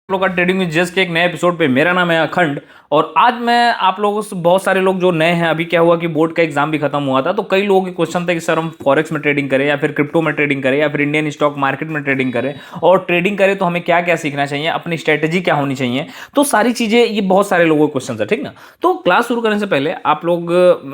लोग का ट्रेडिंग में जस्ट के एक नए एपिसोड पे मेरा नाम है अखंड। और आज मैं आप लोगों से, बहुत सारे लोग जो नए हैं, अभी क्या हुआ कि बोर्ड का एग्जाम भी खत्म हुआ था, तो कई लोगों के क्वेश्चन थे कि सर हम फॉरेक्स में ट्रेडिंग करें या फिर क्रिप्टो में ट्रेडिंग करें या फिर इंडियन स्टॉक मार्केट में ट्रेडिंग करें, और ट्रेडिंग करें तो हमें क्या क्या सीखना चाहिए, अपनी स्ट्रेटेजी क्या होनी चाहिए। तो सारी चीजें, ये बहुत सारे लोगों के क्वेश्चन है, ठीक ना। तो क्लास शुरू करने से पहले आप लोग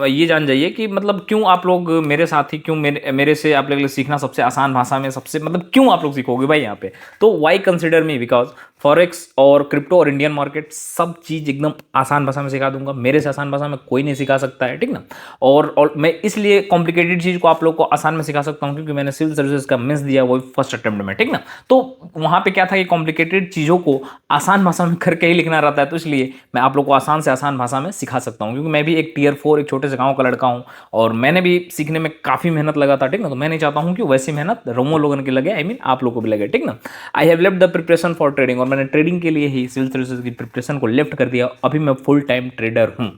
ये जान जाइए कि मतलब क्यों आप लोग मेरे साथ ही, क्यों मेरे से आप लोग सीखना सबसे आसान भाषा में, सबसे मतलब क्यों आप लोग सीखोगे भाई यहाँ पे। तो why consider me, because forex और क्रिप्टो और इंडियन मार्केट सब चीज एकदम आसान भाषा में सिखा दूंगा। मेरे से आसान भाषा में कोई नहीं सिखा सकता है, ठीक ना। और मैं इसलिए कॉम्प्लिकेटेड चीज को आप लोग को आसान में सिखा सकता हूँ क्योंकि मैंने सिविल सर्विसेज का मेंस दिया वो फर्स्ट अटेम्प्ट में, ठीक ना। तो वहां पे क्या था कि कॉम्प्लिकेटेड चीजों को आसान भाषा में करके ही लिखना रहता है, तो इसलिए मैं आप लोग को आसान से आसान भाषा में सिखा सकता हूँ, क्योंकि मैं भी एक टियर 4 एक छोटे से गाँव का लड़का हूँ और मैंने भी सीखने में काफी मेहनत लगा था, ठीक ना। तो मैं नहीं चाहता हूँ कि वैसी मेहनत रोमो लोगन की लगे, आई मीन आप लोग को भी लगे, ठीक ना। I have left the preparation for trading, और मैंने ट्रेडिंग के लिए ही सिविल सर्विसेज की प्रिपरेशन को लेफ्ट कर दिया। अभी मैं फुल टाइम ट्रेडर हूँ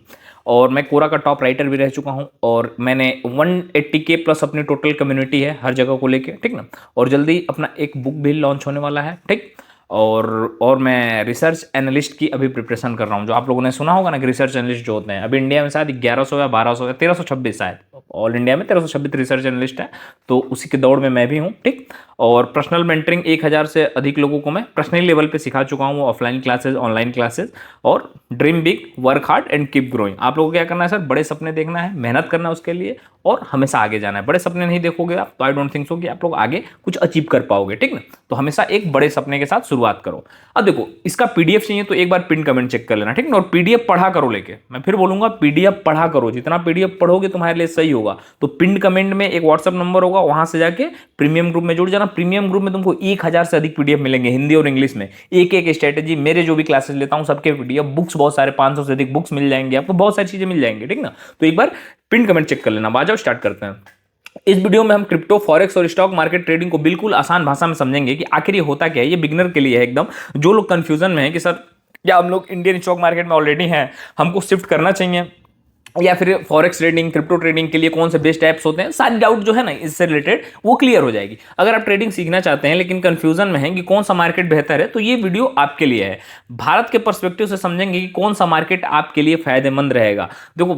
और मैं कोरा का टॉप राइटर भी रह चुका हूँ, और मैंने 180K प्लस अपनी टोटल कम्युनिटी है हर जगह को लेके, ठीक ना। और जल्दी अपना एक बुक भी लॉन्च होने वाला है, ठीक। और मैं रिसर्च एनालिस्ट की अभी प्रिपरेशन कर रहा हूँ। जो आप लोगों ने सुना होगा ना कि रिसर्च एनालिस्ट जो होते हैं, अभी इंडिया में शायद 1100 या 1200 या 1326, शायद ऑल इंडिया में 1326 रिसर्च एनालिस्ट है, तो उसी के दौड़ में मैं भी हूँ, ठीक। और पर्सनल मेंटरिंग 1000 से अधिक लोगों को मैं पर्सनल लेवल पे सिखा चुका हूँ, ऑफलाइन क्लासेस, ऑनलाइन क्लासेस। और dream big, work hard and keep growing. आप लोगों को क्या करना है सर, बड़े सपने देखना है, मेहनत करना है उसके लिए, और हमेशा आगे जाना है। बड़े सपने नहीं देखोगे आप तो आई डोंट थिंक सो कि आप लोग आगे कुछ अचीव कर पाओगे, ठीक ना। तो हमेशा एक बड़े सपने के साथ शुरुआत करो। अब देखो, इसका पीडीएफ चाहिए तो एक बार पिन कमेंट चेक कर लेना, ठीक ना। और पीडीएफ पढ़ा करो लेके, मैं फिर बोलूंगा पीडीएफ पढ़ा करो, जितना पीडीएफ पढ़ोगे तुम्हारे लिए सही होगा। तो पिन कमेंट में एक व्हाट्सअप नंबर होगा, वहां से जाके प्रीमियम ग्रुप में जुड़ जाना। प्रीमियम ग्रुप में तुमको 1000 से अधिक पीडीएफ मिलेंगे, हिंदी और इंग्लिश में, एक एक स्ट्रेटेजी, मेरे जो भी क्लासेस लेता हूं सबके पीडीएफ, बुक्स बहुत सारे, 500 से अधिक बुक्स मिल जाएंगे आपको, बहुत सारी चीजें मिल जाएंगी, ठीक ना। तो एक बार पिन कमेंट चेक कर लेना। बाजाओ स्टार्ट करते हैं। इस वीडियो में हम क्रिप्टो, फॉरेक्स और स्टॉक मार्केट ट्रेडिंग को बिल्कुल आसान भाषा में समझेंगे कि आखिर ये होता क्या है। ये बिगिनर के लिए है एकदम। जो लोग कंफ्यूजन में है कि सर क्या हम लोग इंडियन स्टॉक मार्केट में ऑलरेडी हैं, हमको शिफ्ट करना चाहिए, या फिर फॉरेक्स ट्रेडिंग, क्रिप्टो ट्रेडिंग के लिए कौन से बेस्ट ऐप्स होते हैं, सारी डाउट जो है ना इससे रिलेटेड वो क्लियर हो जाएगी। अगर आप ट्रेडिंग सीखना चाहते हैं लेकिन कंफ्यूजन में हैं कि कौन सा मार्केट बेहतर है, तो ये वीडियो आपके लिए है। भारत के पर्सपेक्टिव से समझेंगे कि कौन सा मार्केट आपके लिए फायदेमंद रहेगा। देखो,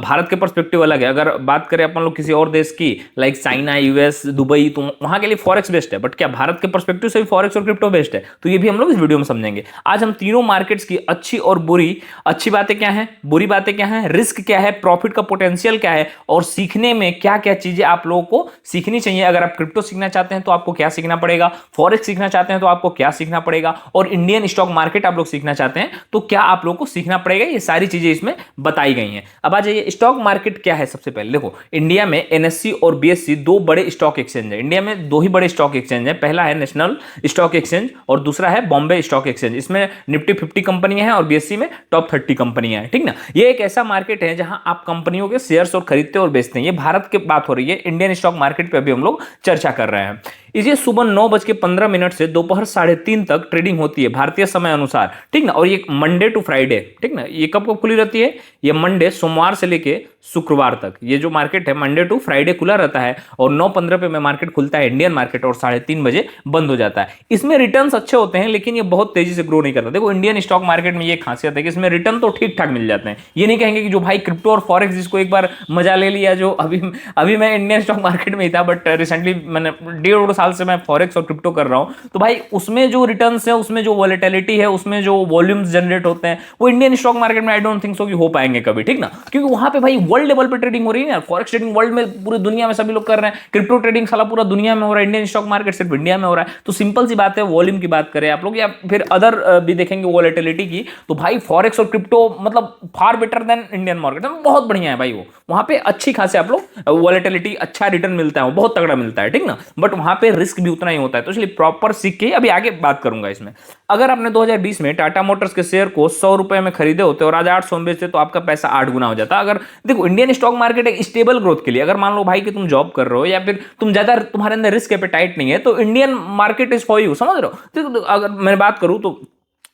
भारत के पर्सपेक्टिव अलग है। अगर बात करें अपन लोग किसी और देश की, लाइक चाइना, यूएस, दुबई, तो वहां के लिए फॉरेक्स बेस्ट है। बट क्या भारत के पर्सपेक्टिव से भी फॉरेक्स और क्रिप्टो बेस्ट है, तो ये भी हम लोग इस वीडियो में समझेंगे। आज हम तीनों मार्केट्स की अच्छी और बुरी, अच्छी बातें क्या है, बुरी बातें क्या है, रिस्क क्या है, प्रॉफिट का पोटेंशियल क्या है, और सीखने में क्या क्या चीजें आप लोगों को सीखनी चाहिए। अगर आप क्रिप्टो सीखना चाहते हैं तो आपको क्या सीखना पड़ेगा, फॉरेक्स सीखना चाहते हैं तो आपको क्या सीखना पड़ेगा, और इंडियन स्टॉक मार्केट आप लोग सीखना चाहते हैं तो क्या आप लोगों को सीखना पड़ेगा। ये सारी चीजें इसमें बताई गई हैं। अब आ जाइए, स्टॉक मार्केट क्या है। सबसे पहले देखो, इंडिया में एनएससी और बीएससी दो बड़े स्टॉक एक्सचेंज है। इंडिया में दो ही बड़े स्टॉक एक्सचेंज है, पहला है नेशनल स्टॉक एक्सचेंज और दूसरा है बॉम्बे स्टॉक एक्सचेंज। इसमें निफ्टी 50 कंपनियां हैं और बीएससी में टॉप 30 कंपनियां हैं, ठीक ना। ये एक ऐसा मार्केट है जहां आप कंपनियों के शेयर्स और खरीदते और बेचते हैं। ये भारत की बात हो रही है, इंडियन स्टॉक मार्केट पे अभी हम लोग चर्चा कर रहे हैं। इसे सुबह 9:15 से दोपहर 3:30 तक ट्रेडिंग होती है भारतीय समय अनुसार, ठीक ना। और ये मंडे टू फ्राइडे, ठीक ना। ये कब कब खुली रहती है, ये मंडे, सोमवार से लेके शुक्रवार तक ये जो मार्केट है मंडे टू फ्राइडे खुला रहता है। और 9:15 पे में मार्केट खुलता है इंडियन मार्केट, और 3:30 बजे बंद हो जाता है। इसमें रिटर्न्स अच्छे होते हैं लेकिन ये बहुत तेजी से ग्रो नहीं करता। देखो, इंडियन स्टॉक मार्केट में ये खासियत है कि इसमें रिटर्न तो ठीक ठाक मिल जाते हैं। ये नहीं कहेंगे कि जो भाई क्रिप्टो और फॉरेक्स जिसको एक बार मजा ले लिया, जो अभी मैं इंडियन स्टॉक मार्केट में ही था, बट रिसेंटली मैंने 1.5-2 साल से मैं फॉरेक्स और क्रिप्टो कर रहा हूं, तो भाई उसमें जो रिटर्न्स है, उसमें जो वॉलेटिलिटी है, उसमें जो वॉल्यूम्स जनरेट होते हैं, वो इंडियन स्टॉक मार्केट में आई डोंट थिंक सो कि हो पाएंगे कभी, ठीक ना। क्योंकि वहां पे भाई वर्ल्ड लेवल पे ट्रेडिंग हो रही है ना। फॉरेक्स ट्रेडिंग वर्ल्ड में, पूरी दुनिया में सभी लोग कर रहे हैं। क्रिप्टो ट्रेडिंग साला पूरा दुनिया में हो रहा है, इंडियन स्टॉक मार्केट सिर्फ इंडिया में हो रहा है। तो सिंपल सी बात है, वॉल्यूम की बात करें आप लोग या फिर अदर भी देखेंगे वॉलेटिलिटी की, तो भाई फॉरेक्स और क्रिप्टो मतलब far better than Indian market, बहुत बढ़िया है भाई। वो वहां पे अच्छी खासी आप लोग वॉलेटिलिटी, अच्छा रिटर्न मिलता है, वो बहुत तगड़ा मिलता है, ठीक ना। बट वहां पे रिस्क भी उतना ही होता है, तो इसलिए प्रॉपर सीख के अभी आगे बात करूंगा इसमें। अगर आपने 2020 में टाटा मोटर्स के शेयर को 100 रुपए में खरीदे होते और आज 800 में बेचते, तो आपका पैसा 8 गुना हो जाता। अगर देखो, इंडियन स्टॉक मार्केट एक स्टेबल ग्रोथ के लिए, अगर मान लो भाई कि तुम जॉब कर रहे हो या फिर तुम ज्यादा, तुम्हारे अंदर रिस्क एपेटाइट नहीं है, तो Indian market is for you, समझ रहे हो। तो अगर मैं बात करूं तो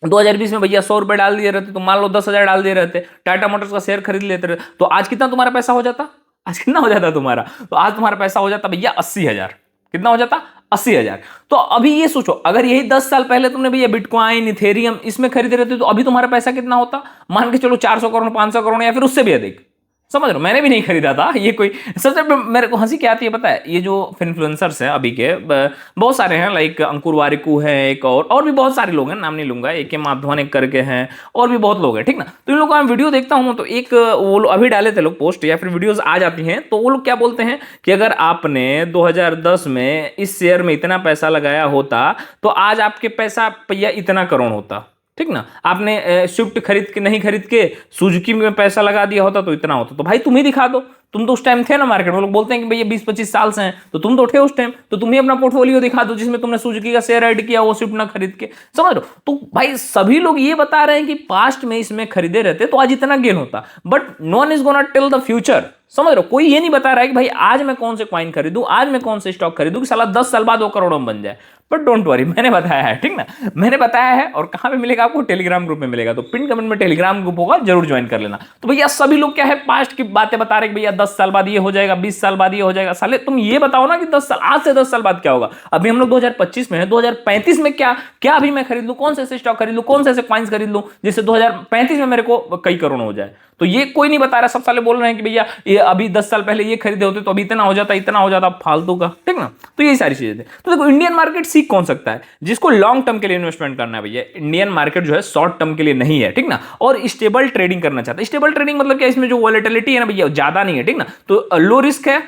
2020 में भैया 100 रुपए डाल दिए रहते, तो मान लो 10,000 डाल दिए रहते, टाटा मोटर्स का शेयर खरीद लेते रहते, तो आज कितना तुम्हारा पैसा हो जाता, आज कितना हो जाता तुम्हारा, तो आज तुम्हारा पैसा हो जाता भैया 80,000। कितना हो जाता, 80,000। तो अभी ये सोचो, अगर यही 10 साल पहले तुमने भैया बिटकॉइन, इथेरियम इसमें खरीदे रहते तो अभी तुम्हारा पैसा कितना होता? मान के चलो 400 करोड़, 500 करोड़ या फिर उससे भी अधिक। समझ रहे हो, मैंने भी नहीं खरीदा था ये कोई। सबसे मेरे को हंसी क्या आती है पता है, ये जो इन्फ्लुएंसर्स हैं अभी के बहुत सारे हैं, लाइक अंकुर वारिकू है एक, और भी बहुत सारे लोग हैं, नाम नहीं लूंगा, एक के माधवन एक करके हैं, और भी बहुत लोग हैं, ठीक ना। तो इन लोगों का मैं वीडियो देखता हूँ तो एक वो लोग अभी डाले थे लोग पोस्ट या फिर वीडियोस आ जाती हैं, तो वो लोग क्या बोलते हैं कि अगर आपने 2010 में इस शेयर में इतना पैसा लगाया होता तो आज आपके पैसा भैया इतना करोड़ होता, ठीक ना। आपने स्विफ्ट खरीद के नहीं खरीद के सुजुकी में पैसा लगा दिया होता तो इतना होता। तो भाई तुम ही दिखा दो, तुम तो उस टाइम थे ना मार्केट में। लोग बोलते हैं कि भैया 20-25 साल से हैं, तो तुम तो थे उस टाइम, तो तुम ही अपना पोर्टफोलियो दिखा दो जिसमें तुमने सुजुकी का शेयर ऐड किया, वो स्विफ्ट ना खरीद के। समझ लो, तो भाई सभी लोग ये बता रहे हैं कि पास्ट में इसमें खरीदे रहते तो आज इतना गेन होता, but no one is gonna tell the future. समझ रहे हो, कोई ये नहीं बता रहा है कि भाई आज मैं कौन से कॉइन खरीदूं, आज मैं कौन से स्टॉक खरीदूं कि साला 10 साल बाद वो करोड़ों में बन जाए। बट डोंट वरी, मैंने बताया है, ठीक ना, मैंने बताया है। और कहां पे मिलेगा आपको? टेलीग्राम ग्रुप में मिलेगा। तो पिन कमेंट में टेलीग्राम ग्रुप होगा, जरूर ज्वाइन कर लेना। तो भैया सभी लोग क्या है, पास्ट की बातें बता रहे कि भैया 10 साल बाद ये हो जाएगा, 20 साल बाद ये हो जाएगा। साले तुम ये बताओ ना कि 10 साल, आज से 10 साल बाद क्या होगा। अभी हम लोग 2025 में है, 2035 में क्या क्या अभी मैं खरीद लूं, कौन से ऐसे स्टॉक खरीद लूं, कौन से ऐसे कॉइन्स खरीद लूं जिससे 2035 में मेरे को कई करोड़ हो जाए। तो ये कोई नहीं बता रहा, सब साले बोल रहे हैं कि भैया ये अभी 10 साल पहले ये खरीदे होते तो अभी इतना हो जाता, इतना हो जाता, फालतू का, ठीक ना। तो यही सारी चीजें थे। तो देखो, इंडियन मार्केट सीख कौन सकता है? जिसको लॉन्ग टर्म के लिए इन्वेस्टमेंट करना है भैया। इंडियन मार्केट जो है शॉर्ट टर्म के लिए नहीं है, ठीक ना। और स्टेबल ट्रेडिंग करना चाहता है। स्टेबल ट्रेडिंग मतलब क्या, इसमें जो वॉलेटिलिटी है ना भैया ज्यादा नहीं है, ठीक ना। तो लो रिस्क है,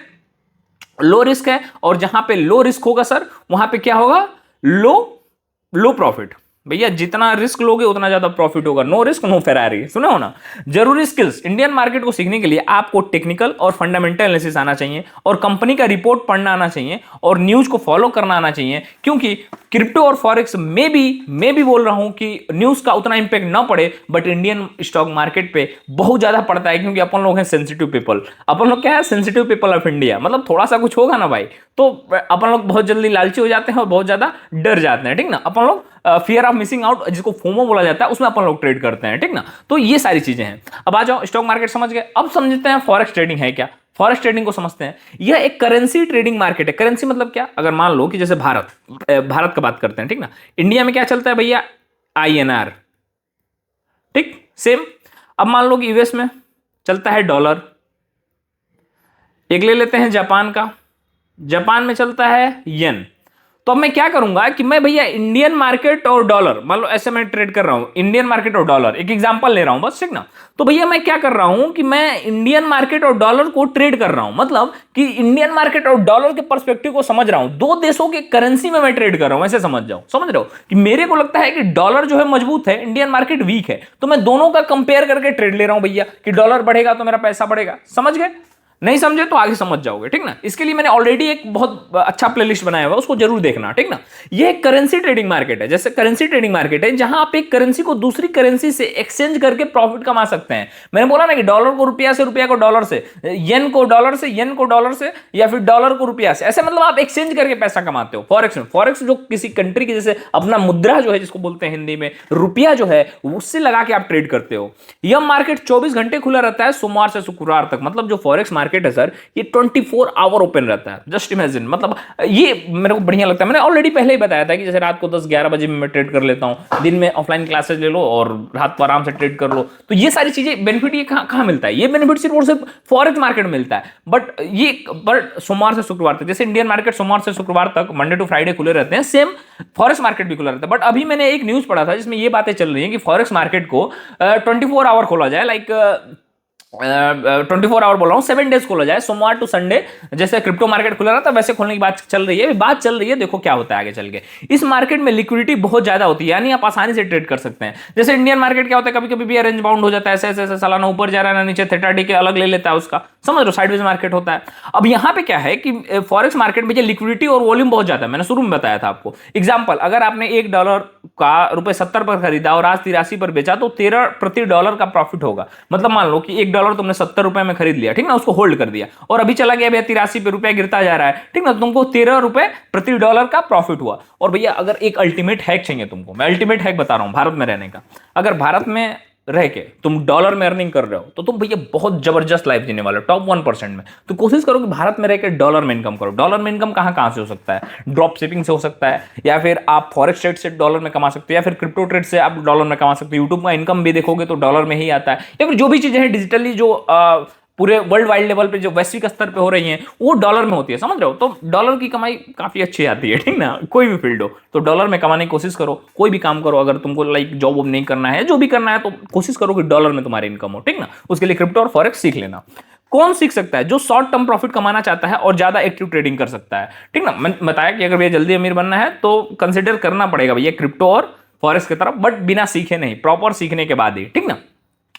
लो रिस्क है, और जहां पे लो रिस्क होगा सर, वहां पे क्या होगा, लो प्रॉफिट। भैया जितना रिस्क लोगे उतना ज्यादा प्रॉफिट होगा। नो रिस्क नो फेरारी, सुना हो ना। जरूरी स्किल्स इंडियन मार्केट को सीखने के लिए आपको टेक्निकल और फंडामेंटल एनालिसिस आना चाहिए, और कंपनी का रिपोर्ट पढ़ना आना चाहिए, और न्यूज को फॉलो करना आना चाहिए। क्योंकि क्रिप्टो और फॉरेक्स में भी मैं भी बोल रहा हूं कि न्यूज का उतना इंपैक्ट ना पड़े, बट इंडियन स्टॉक मार्केट पे बहुत ज्यादा पड़ता है, क्योंकि अपन लोग हैं सेंसिटिव पीपल। अपन लोग क्या है, सेंसिटिव पीपल ऑफ इंडिया। मतलब थोड़ा सा कुछ होगा ना भाई, तो अपन लोग बहुत जल्दी लालची हो जाते हैं और बहुत ज्यादा डर जाते हैं, ठीक ना। अपन लोग फियर ऑफ मिसिंग आउट, जिसको फोमो बोला जाता है, उसमें अपन लोग ट्रेड करते हैं, ठीक ना। तो ये सारी चीजें हैं। अब आ जाओ, स्टॉक मार्केट समझ गए, अब समझते हैं फॉरेक्स ट्रेडिंग है क्या। फॉरेक्स ट्रेडिंग को समझते हैं। यह एक करेंसी ट्रेडिंग मार्केट है। करेंसी मतलब क्या, अगर मान लो कि जैसे भारत का बात करते हैं, ठीक ना। इंडिया में क्या चलता है भैया, INR, ठीक, सेम। अब मान लो कि यूएस में चलता है डॉलर। एक ले लेते हैं जापान का, जापान में चलता है येन। तो अब मैं क्या करूंगा कि मैं भैया इंडियन मार्केट और डॉलर, मान लो ऐसे मैं ट्रेड कर रहा हूं, इंडियन मार्केट और डॉलर, एक एग्जांपल ले रहा हूं बस, ठीक ना। तो भैया मैं क्या कर रहा हूं कि मैं इंडियन मार्केट और डॉलर को ट्रेड कर रहा हूं, मतलब कि इंडियन मार्केट और डॉलर के पर्सपेक्टिव को समझ रहा हूं। दो देशों के करेंसी में मैं ट्रेड कर रहा हूं, ऐसे समझ जाओ। समझ रहे हो कि मेरे को लगता है कि डॉलर जो है मजबूत है, इंडियन मार्केट वीक है, तो मैं दोनों का कंपेयर करके ट्रेड ले रहा हूं भैया, कि डॉलर बढ़ेगा तो मेरा पैसा बढ़ेगा। समझ गए? नहीं समझे तो आगे समझ जाओगे, ठीक ना। इसके लिए मैंने ऑलरेडी एक बहुत अच्छा प्लेलिस्ट बनाया हुआ है, उसको जरूर देखना, ठीक ना। ये एक करेंसी ट्रेडिंग मार्केट है। जैसे करेंसी ट्रेडिंग मार्केट है जहां आप एक करेंसी को दूसरी करेंसी से एक्सचेंज करके प्रॉफिट कमा सकते हैं। मैंने बोला ना कि डॉलर को रुपया से, रुपया को डॉलर से, येन को डॉलर से, येन को डॉलर से, या फिर डॉलर को रुपया से, ऐसे मतलब आप एक्सचेंज करके पैसा कमाते हो फॉरेक्स में। फॉरेक्स जो किसी कंट्री की, जैसे अपना मुद्रा जो है, जिसको बोलते हैं हिंदी में रुपया जो है, उससे लगा के आप ट्रेड करते हो। यह मार्केट 24 घंटे खुला रहता है, सोमवार से शुक्रवार तक। मतलब जो फॉरेक्स मार्केट है सर, ये 24 आवर ओपन रहता है। जस्ट इमेजिन, मतलब ये मेरे को बढ़िया लगता है। मैंने ऑलरेडी पहले ही बताया था कि जैसे रात को 10-11 बजे में मैं ट्रेड कर लेता हूं, दिन में ऑफलाइन क्लासेस ले लो और रात को आराम से ट्रेड कर लो। तो ये सारी चीजें बेनिफिट ये कहां मिलता है? ये बेनिफिट सिर्फ और सिर्फ फॉरेक्स मार्केट में मिलता है। बट सोमवार से शुक्रवार तक, जैसे इंडियन मार्केट सोमवार से शुक्रवार तक, मंडे टू फ्राइडे खुले रहते हैं, सेम फॉरेक्स मार्केट भी खुला रहता है। बट अभी मैंने एक न्यूज पढ़ा था जिसमें ये बातें चल रही है कि फॉरेक्स मार्केट को 24 आवर खोला जाए, लाइक 24 आवर बोल रहा हूं, 7 डेज खोला जाए, सोमवार टू संडे। जैसे क्रिप्टो मार्केट खुला रहता है वैसे खोलने की बात चल रही है। बात चल रही है, देखो क्या होता है आगे चल के। इस मार्केट में लिक्विडिटी बहुत ज्यादा होती है, यानी आप आसानी से ट्रेड कर सकते हैं। जैसे इंडियन मार्केट क्या होता है, कभी कभी भी रेंज बाउंड हो जाता है, ऐसे ऐसे सालाना ऊपर जा रहा है ना नीचे, थीटा डी के अलग ले लेता है उसका, समझ लो, साइडवेज मार्केट होता है। अब यहां पे क्या है कि फॉरेक्स मार्केट में लिक्विडिटी और वॉल्यूम बहुत ज्यादा है। मैंने शुरू में बताया था आपको एग्जांपल, अगर आपने $1 का ₹70 पर खरीदा और आज 83 पर बेचा, तो 13 प्रति डॉलर का प्रॉफिट होगा। मतलब मान लो कि $1 तुमने 70 रुपए में खरीद लिया, ठीक ना, उसको होल्ड कर दिया, और अभी चला गया भैया 83 पे, रुपया गिरता जा रहा है, ठीक ना, तुमको 13 रुपए प्रति डॉलर का प्रॉफिट हुआ। और भैया अगर एक अल्टीमेट हैक चाहिए तुमको, मैं अल्टीमेट हैक बता रहा हूं भारत में रहने का। अगर भारत में रह के तुम डॉलर में अर्निंग कर रहे हो तो तुम भैया बहुत जबरदस्त लाइफ जीने वाले हो, टॉप 1% में। तो कोशिश करो कि भारत में रह के डॉलर में इनकम करो। डॉलर में इनकम कहाँ कहाँ से हो सकता है? ड्रॉप शिपिंग से हो सकता है, या फिर आप फॉरेक्स ट्रेड से डॉलर में कमा सकते हो, या फिर क्रिप्टो ट्रेड से आप डॉलर में कमा सकते हो। यूट्यूब का इनकम भी देखोगे तो डॉलर में ही आता है, या फिर जो भी चीजें हैं डिजिटली जो पूरे वर्ल्ड वाइड लेवल पे जो वैश्विक स्तर पे हो रही हैं वो डॉलर में होती है, समझ रहे हो? तो डॉलर की कमाई काफी अच्छी आती है, ठीक ना? कोई भी फील्ड हो तो डॉलर में कमाने की कोशिश करो। कोई भी काम करो, अगर तुमको लाइक जॉब वॉब नहीं करना है, जो भी करना है, तो कोशिश करो कि डॉलर में तुम्हारी इनकम हो, ठीक ना? उसके लिए क्रिप्टो और फॉरेक्स सीख लेना। कौन सीख सकता है? जो शॉर्ट टर्म प्रॉफिट कमाना चाहता है और ज्यादा एक्टिव ट्रेडिंग कर सकता है, ठीक ना? मैंने बताया कि अगर भैया जल्दी अमीर बनना है तो कंसिडर करना पड़ेगा भैया क्रिप्टो और फॉरेक्स की तरफ, बट बिना सीखे नहीं, प्रॉपर सीखने के बाद ही, ठीक ना?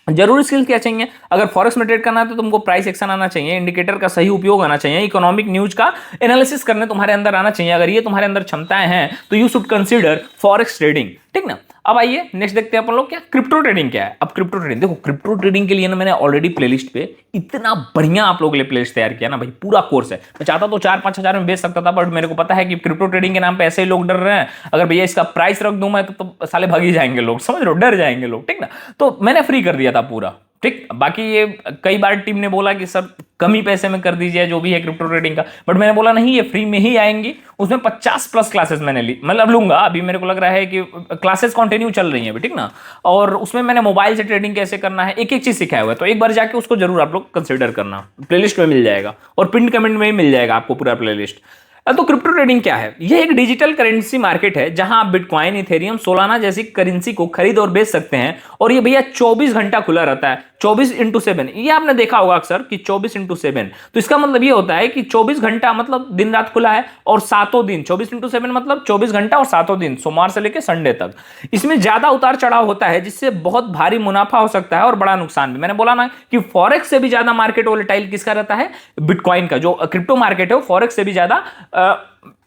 जरूरी स्किल्स क्या चाहिए? अगर फॉरेक्स में ट्रेड करना है तो तुमको प्राइस एक्शन आना चाहिए, इंडिकेटर का सही उपयोग आना चाहिए, इकोनॉमिक न्यूज का एनालिसिस करने तुम्हारे अंदर आना चाहिए। अगर ये तुम्हारे अंदर क्षमताएं हैं तो you should consider forex trading, ठीक ना? अब आइए नेक्स्ट देखते हैं अपन लोग क्या क्रिप्टो ट्रेडिंग क्या है। अब क्रिप्टो ट्रेडिंग देखो, क्रिप्टो ट्रेडिंग के लिए ना मैंने ऑलरेडी प्लेलिस्ट पे इतना बढ़िया आप लोगों के लिए प्लेलिस्ट तैयार किया ना भाई, पूरा कोर्स है। मैं चाहता तो 4-5 हजार में बेच सकता था, बट मेरे को पता है कि क्रिप्टो ट्रेडिंग के नाम पे ऐसे ही लोग डर रहे हैं। अगर भैया इसका प्राइस रख दूं मैं तो साले भाग ही जाएंगे लोग, समझ रहे हो? डर जाएंगे लोग, ठीक ना? तो मैंने फ्री कर दिया था पूरा, ठीक। बाकी ये कई बार टीम ने बोला कि सर कम ही पैसे में कर दीजिए जो भी है क्रिप्टो ट्रेडिंग का, बट मैंने बोला नहीं, ये फ्री में ही आएंगी। उसमें 50+ क्लासेस मैंने ली, मतलब लूंगा। अभी मेरे को लग रहा है कि क्लासेस कंटिन्यू चल रही हैं अभी, ठीक ना? और उसमें मैंने मोबाइल से ट्रेडिंग कैसे करना है एक एक चीज सिखाया हुआ है, तो एक बार जाके उसको जरूर आप लोग कंसिडर करना। प्लेलिस्ट में मिल जाएगा और पिन कमेंट में ही मिल जाएगा आपको पूरा प्लेलिस्ट। तो क्रिप्टो ट्रेडिंग क्या है? यह एक डिजिटल करेंसी मार्केट है जहां आप बिटकॉइन, इथेरियम, सोलाना जैसी करेंसी को खरीद और बेच सकते हैं। और ये भैया 24 घंटा खुला रहता है, 24x7। ये आपने देखा होगा अक्सर कि 24x7, तो इसका मतलब ये होता है कि 24 घंटा मतलब दिन रात खुला है, और सातों दिन 24x7 मतलब 24 घंटा और सातों दिन, सोमवार से लेकर संडे तक। इसमें ज्यादा उतार चढ़ाव होता है जिससे बहुत भारी मुनाफा हो सकता है और बड़ा नुकसान भी। मैंने बोला ना कि फॉरेक्स से भी ज्यादा मार्केट वोलेटाइल किसका रहता है? बिटकॉइन का। जो क्रिप्टो मार्केट है वो फॉरेक्स से भी ज्यादा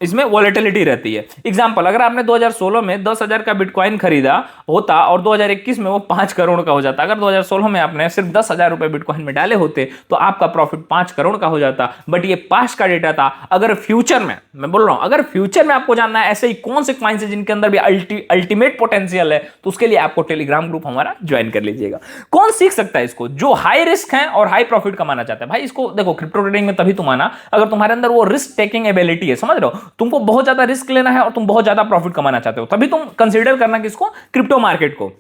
इसमें वॉलेटिलिटी रहती है। एग्जांपल, अगर आपने 2016 में 10,000 का बिटकॉइन खरीदा होता और 2021 में वो 5 करोड़ का हो जाता। अगर 2016 में आपने सिर्फ 10,000 रुपए बिटकॉइन में डाले होते तो आपका प्रॉफिट 5 करोड़ का हो जाता। बट ये पास्ट का डेटा था। अगर फ्यूचर में, मैं बोल रहा हूं, अगर फ्यूचर में आपको जानना है ऐसे ही कौन से कॉइन्स है जिनके अंदर भी अल्टीमेट पोटेंशियल है, तो उसके लिए आपको टेलीग्राम ग्रुप हमारा ज्वाइन कर लीजिएगा। कौन सीख सकता है इसको? जो हाई रिस्क है और हाई प्रॉफिट कमाना चाहता है। भाई इसको देखो, क्रिप्टो ट्रेडिंग में तभी तुम आना अगर तुम्हारे अंदर वो रिस्क टेकिंग एबिलिटी है, समझ रहे हो? तुमको बहुत ज्यादा रिस्क लेना है और तुम बहुत ज्यादा प्रॉफिट कमाना चाहते हो, तभी तुम कंसीडर करना किसको? क्रिप्टो मार्केट को।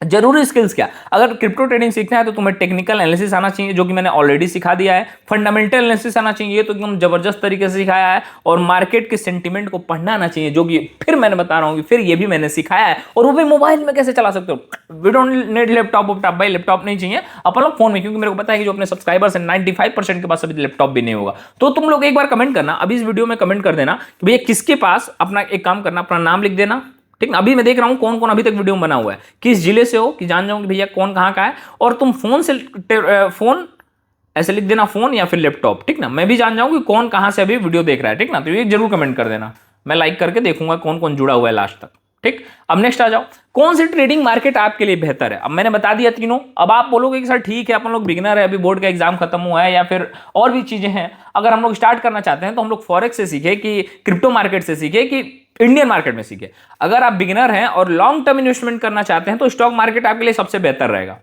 जरूरी स्किल्स क्या? अगर क्रिप्टो ट्रेडिंग सीखना है तो तुम्हें टेक्निकल एनालिसिस आना चाहिए, जो कि मैंने ऑलरेडी सिखा दिया है। फंडामेंटल एनालिसिस आना चाहिए, ये तो एकदम जबरदस्त तरीके से सिखाया है। और मार्केट के सेंटीमेंट को पढ़ना आना चाहिए, जो कि फिर मैंने बता रहा हूं कि फिर ये भी मैंने सिखाया है। और वो भी मोबाइल में कैसे चला सकते हो। We don't need laptop. भाई लैपटॉप नहीं चाहिए अपन लोग फोन में, क्योंकि मेरे को पता है कि जो अपने सब्सक्राइबर्स हैं 95% के पास अभी लैपटॉप भी नहीं होगा। तो तुम लोग एक बार कमेंट करना, अभी इस वीडियो में कमेंट कर देना कि भैया किसके पास, अपना एक काम करना, अपना नाम लिख देना, ठीक ना? अभी मैं देख रहा हूं कौन कौन अभी तक वीडियो में बना हुआ है, किस जिले से हो, कि जान जाऊं कि भैया कौन कहां का है। और तुम फोन से फोन ऐसे लिख देना, फोन या फिर लैपटॉप, ठीक ना? मैं भी जान जाऊं कि कौन कहां से अभी वीडियो देख रहा है, ठीक ना? तो ये जरूर कमेंट कर देना, मैं लाइक करके देखूंगा कौन कौन जुड़ा हुआ है लास्ट तक, ठीक। अब नेक्स्ट आ जाओ, कौन सी ट्रेडिंग मार्केट आपके लिए बेहतर है? अब मैंने बता दिया तीनों। अब आप बोलोगे कि सर ठीक है, अपन लोग बिगिनर है, अभी बोर्ड का एग्जाम खत्म हुआ है, या फिर और भी चीजें हैं, अगर हम लोग स्टार्ट करना चाहते हैं तो हम लोग फॉरेक्स से सीखे कि क्रिप्टो मार्केट से सीखे कि इंडियन मार्केट में सीखे। अगर आप बिगिनर हैं और लॉन्ग टर्म इन्वेस्टमेंट करना चाहते हैं तो स्टॉक मार्केट आपके लिए सबसे बेहतर रहेगा।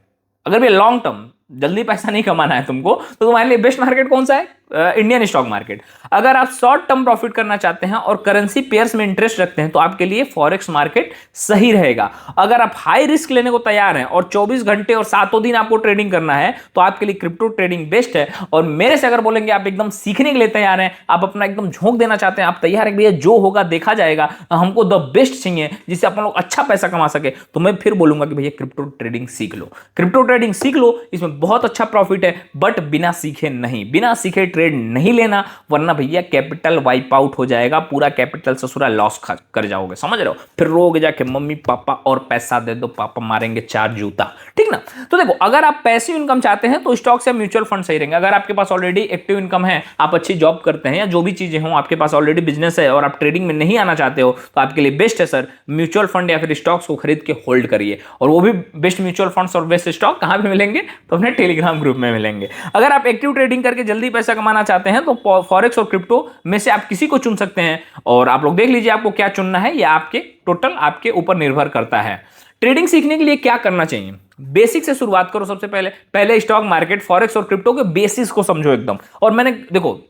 अगर भी लॉन्ग टर्म जल्दी पैसा नहीं कमाना है तुमको, तो तुम्हारे लिए बेस्ट मार्केट कौन सा है? Indian stock market. अगर आप शॉर्ट टर्म प्रॉफिट करना चाहते हैं और करेंसी पेयर्स में इंटरेस्ट रखते हैं तो आपके लिए फॉरेक्स मार्केट सही रहेगा। अगर आप हाई रिस्क लेने को तैयार हैं और 24 घंटे और सातों दिन आपको ट्रेडिंग करना है तो आपके लिए क्रिप्टो ट्रेडिंग बेस्ट है। और मेरे से अगर बोलेंगे आप एकदम सीखने के लिए तैयार हैं, आप अपना एकदम झोंक देना चाहते हैं, आप तैयार है भैया जो होगा देखा जाएगा, हमको द बेस्ट चाहिए जिससे अपन लोग अच्छा पैसा कमा सके, तो मैं फिर बोलूंगा कि भैया क्रिप्टो ट्रेडिंग सीख लो। क्रिप्टो ट्रेडिंग सीख लो, इसमें बहुत अच्छा प्रॉफिट है, बट बिना सीखे नहीं, बिना सीखे ट्रेड नहीं लेना, वरना भैया कैपिटल वाइप आउट हो जाएगा, पूरा कैपिटल ससुरा लॉस कर जाओगे, समझ रहे हो? फिर रोगे जाके मम्मी पापा और पैसा दे दो, पापा मारेंगे 4 जूता, ठीक ना? तो देखो, अगर आप पैसिव इनकम चाहते हैं तो स्टॉक से म्यूचुअल फंड सही रहेंगे। अगर आपके पास ऑलरेडी एक्टिव इनकम है, आप अच्छी जॉब करते हैं या जो भी चीजें हो, आपके पास ऑलरेडी बिजनेस है और आप ट्रेडिंग में नहीं आना चाहते हो, तो आपके लिए बेस्ट है सर म्यूचुअल फंड या फिर स्टॉक्स को खरीद के होल्ड करिए। और वो भी बेस्ट म्यूचुअल फंड्स और बेस्ट स्टॉक कहां पे मिलेंगे? तो अपने टेलीग्राम ग्रुप में मिलेंगे। अगर आप एक्टिव ट्रेडिंग करके जल्दी पैसा कमाना चाहते हैं तो फॉरेक्स और क्रिप्टो में से आप किसी को चुन सकते हैं, और आप लोग देख लीजिए आपको क्या चुनना है, यह आपके टोटल आपके ऊपर निर्भर करता है। ट्रेडिंग सीखने के लिए क्या करना चाहिए? बेसिक से शुरुआत करो। सबसे पहले स्टॉक मार्केट, फॉरेक्स और क्रिप्टो के बेसिक्स को समझो एकदम। और मैंने देखो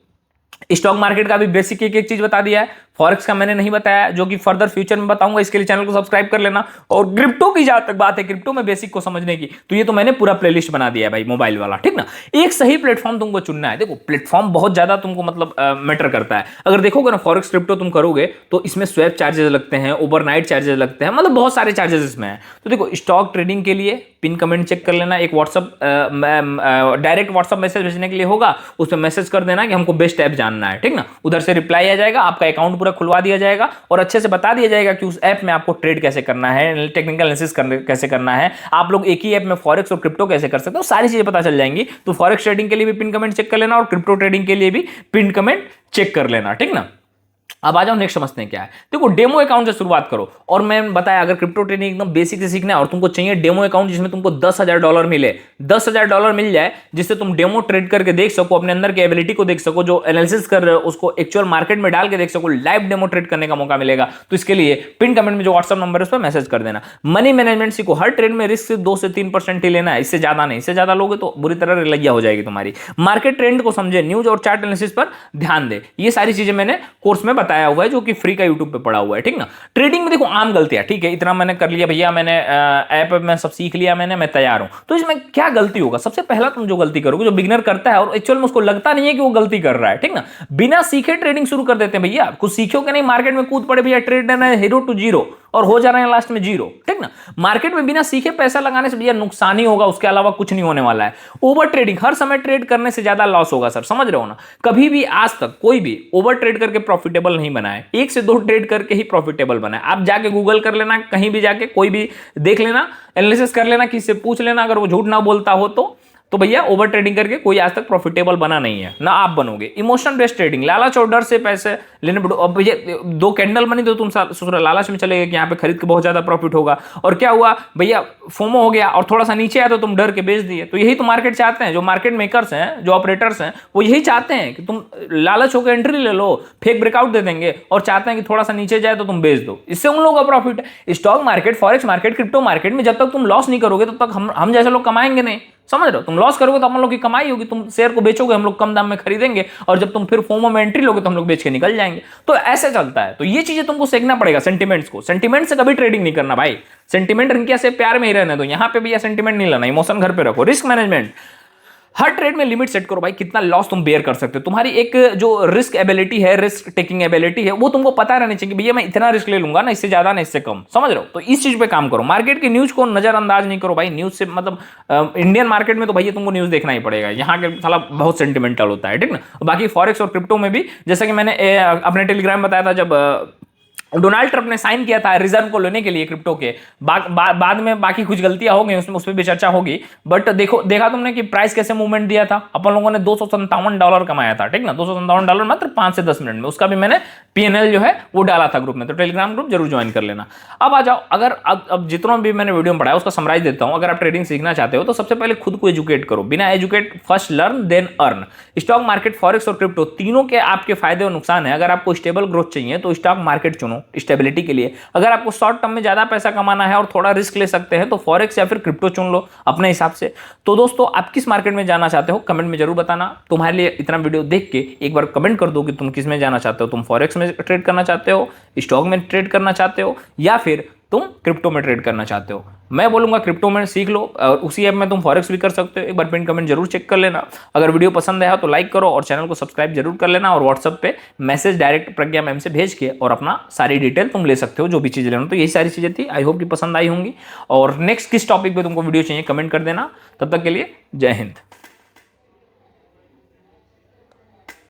स्टॉक मार्केट का भी बेसिक एक एक चीज बता दिया है, फॉरेक्स का मैंने नहीं बताया, जो कि फर्दर फ्यूचर में बताऊंगा, इसके लिए चैनल को सब्सक्राइब कर लेना। और क्रिप्टो की जहां तक बात है, क्रिप्टो में बेसिक को समझने की, तो ये तो मैंने पूरा प्लेलिस्ट बना दिया है भाई, मोबाइल वाला, ठीक ना। एक सही प्लेटफॉर्म तुमको चुनना है। देखो प्लेटफॉर्म बहुत ज्यादा तुमको मतलब मैटर करता है। अगर देखोगे ना फॉरेक्स क्रिप्टो तुम करोगे तो इसमें स्वैप चार्जेस लगते हैं, ओवरनाइट चार्जेस लगते हैं, मतलब बहुत सारे चार्जेस इसमें है। तो देखो स्टॉक ट्रेडिंग के लिए पिन कमेंट चेक कर लेना, एक व्हाट्सअप डायरेक्ट व्हाट्सअप मैसेज भेजने के लिए होगा, उस पर मैसेज कर देना कि हमको बेस्ट ऐप जानना है, ठीक ना। उधर से रिप्लाई आ जाएगा, आपका अकाउंट पूरा खुलवा दिया जाएगा और अच्छे से बता दिया जाएगा कि उस ऐप में आपको ट्रेड कैसे करना है, टेक्निकल एनालिसिस कैसे करना है, आप लोग एक ही ऐप में फॉरेक्स और क्रिप्टो कैसे कर सकते हो, सारी चीजें पता चल जाएंगी। तो फॉरेक्स ट्रेडिंग के लिए भी पिन कमेंट चेक कर लेना और क्रिप्टो ट्रेडिंग के लिए भी पिन कमेंट चेक कर लेना, ठीक ना। अब आ जाओ नेक्स्ट समझते हैं क्या है। देखो डेमो अकाउंट से शुरुआत करो। और मैं बताया अगर क्रिप्टो ट्रेडिंग एकदम बेसिक से सीखना है और तुमको चाहिए डेमो अकाउंट जिसमें तुमको $10,000 मिले, $10,000 मिल जाए, जिससे तुम डेमो ट्रेड करके देख सको, अपने अंदर की एबिलिटी को देख सको, जो एनालिसिस कर रहे हो उसको एक्चुअल मार्केट में डाल के देख सको, लाइव डेमो ट्रेड करने का मौका मिलेगा। तो इसके लिए पिन कमेंट में जो व्हाट्सअप नंबर है उस पर मैसेज कर देना। मनी मैनेजमेंट सीखो। हर ट्रेड में रिस्क 2 से 3% ही लेना है, इससे ज्यादा नहीं। इससे ज्यादा लोगे तो बुरी तरह रिलैया हो जाएगी तुम्हारी। मार्केट ट्रेंड को समझे, न्यूज और चार्ट एनालिसिस पर ध्यान दे। ये सारी चीजें मैंने कोर्स में बताया हुआ है, जो कि फ्री का यूट्यूब पे पड़ा हुआ है, ठीक ना। ट्रेडिंग में देखो आम गलतियां, ठीक है, इतना मैंने कर लिया भैया, मैंने ऐप में सब सीख लिया, मैं तैयार हूं। तो इसमें क्या गलती होगा? सबसे पहला तुम जो गलती करोगे, जो बिगिनर करता है और एक्चुअल में उसको लगता नहीं है कि वो गलती कर रहा है, ठीक ना, बिना सीखे ट्रेडिंग शुरू कर देते हैं भैया। कुछ सीखो कि नहीं, मार्केट में कूद पड़े भैया, ट्रेड देना है 0 to 0 और हो जा रहे हैं लास्ट में 0, ठीक ना। मार्केट में बिना सीखे पैसा लगाने से भैया नुकसान ही होगा, उसके अलावा कुछ नहीं होने वाला है। ओवर ट्रेडिंग, हर समय ट्रेड करने से ज्यादा लॉस होगा सर, समझ रहे हो ना। कभी भी आज तक कोई भी ओवर ट्रेड करके प्रॉफिटेबल नहीं बना है, 1 से 2 ट्रेड करके ही प्रॉफिटेबल बना है। आप जाके गूगल कर लेना, कहीं भी जाके कोई भी देख लेना, एनालिसिस कर लेना, किसी से पूछ लेना, अगर वो झूठ ना बोलता हो तो भैया ओवर ट्रेडिंग करके कोई आज तक प्रॉफिटेबल बना नहीं है, ना आप बनोगे। इमोशन बेस्ड ट्रेडिंग, लालच और डर से पैसे लेने पड़ो। अब भैया 2 कैंडल बनी तो तुम लालच में चले गए कि यहाँ पे खरीद के बहुत ज्यादा प्रॉफिट होगा, और क्या हुआ भैया, फोमो हो गया और थोड़ा सा नीचे आया तो तुम डर के बेच दिए। तो यही तो मार्केट चाहते हैं, जो मार्केट मेकर्स हैं, जो ऑपरेटर्स हैं, वो यही चाहते हैं कि तुम लालच होकर एंट्री ले लो, फेक ब्रेकआउट दे देंगे और चाहते हैं कि थोड़ा सा नीचे जाए तो तुम बेच दो, इससे उन लोगों का प्रॉफिट है। Stock market, forex market, crypto market में जब तक तुम लॉस नहीं करोगे तब तक हम जैसे लोग कमाएंगे नहीं, समझ रहे हो। तुम लॉस करोगे तो हम लोग की कमाई होगी, तुम शेयर को बेचोगे, हम लोग कम दाम में खरीदेंगे, और जब तुम फिर फोमो में एंट्री लोगे तो हम लोग बेच के निकल जाएंगे। तो ऐसे चलता है। तो ये चीजें तुमको सीखना पड़ेगा, सेंटिमेंट्स को। सेंटिमेंट से कभी ट्रेडिंग नहीं करना भाई, सेंटिमेंट इनके से प्यार में ही रहने दो, यहां पे भी सेंटिमेंट नहीं लेना, इमोशन घर पे रखो। रिस्क मैनेजमेंट, हर ट्रेड में लिमिट सेट करो भाई, कितना लॉस तुम बेयर कर सकते हो। तुम्हारी एक जो रिस्क एबिलिटी है, रिस्क टेकिंग एबिलिटी है, वो तुमको पता रहनी चाहिए कि भैया मैं इतना रिस्क ले लूंगा ना, इससे ज्यादा ना इससे कम, समझ रहे हो। तो इस चीज पे काम करो। मार्केट की न्यूज को नजरअंदाज नहीं करो भाई। न्यूज से मतलब इंडियन मार्केट में तो भैया तुमको न्यूज देखना ही पड़ेगा, यहाँ के साला बहुत सेंटिमेंटल होता है, ठीक ना। बाकी फॉरेक्स और क्रिप्टो में भी, जैसा कि मैंने अपने टेलीग्राम में बताया था, जब डोनाल्ड ट्रंप ने साइन किया था रिजर्व को लेने के लिए क्रिप्टो के, बाद में बाकी कुछ गलतियां हो गई उसमें, उस पर भी चर्चा होगी। बट देखा तुमने कि प्राइस कैसे मूवमेंट दिया था। अपन लोगों ने $257 कमाया था, ठीक ना, $257 मात्र 5 से 10 मिनट में। उसका भी मैंने PNL जो है वो डाला था ग्रुप में, तो टेलीग्राम ग्रुप जरूर ज्वाइन कर लेना। अब आ जाओ, अगर अब जितना भी मैंने वीडियो में पढ़ाया उसका समराइज देता हूं। अगर आप ट्रेडिंग सीखना चाहते हो तो सबसे पहले खुद को एजुकेट करो। बिना educate, first learn then earn. Stock market, forex और क्रिप्टो तीनों के आपके फायदे और नुकसान है। अगर आपको स्टेबल ग्रोथ चाहिए तो स्टॉक मार्केट चुनो स्टेबिलिटी के लिए। अगर आपको शॉर्ट टर्म में ज्यादा पैसा कमाना है और थोड़ा रिस्क ले सकते हैं तो फॉरेक्स या फिर क्रिप्टो चुन लो अपने हिसाब से। तो दोस्तों, आप किस मार्केट में जाना चाहते हो कमेंट में जरूर बताना। तुम्हारे लिए इतना वीडियो देख के एक बार कमेंट कर दो कि तुम किस में जाना चाहते हो। तुम फॉरेक्स में ट्रेड करना चाहते हो, स्टॉक में ट्रेड करना चाहते हो, या फिर तुम क्रिप्टो में ट्रेड करना चाहते हो। मैं बोलूंगा क्रिप्टो में सीख लो, और उसी ऐप में तुम फॉरेक्स भी कर सकते हो। एक बार पिन कमेंट जरूर चेक कर लेना। अगर वीडियो पसंद आया तो लाइक करो और चैनल को सब्सक्राइब जरूर कर लेना। और व्हाट्सएप पे मैसेज डायरेक्ट प्रज्ञा मैम से भेज के और अपना सारी डिटेल तुम ले सकते हो, जो भी चीज़ लेना। तो यही सारी चीज़ें थी, आई होप कि पसंद आई होंगी। और नेक्स्ट किस टॉपिक पे तुमको वीडियो चाहिए कमेंट कर देना। तब तक के लिए जय हिंद।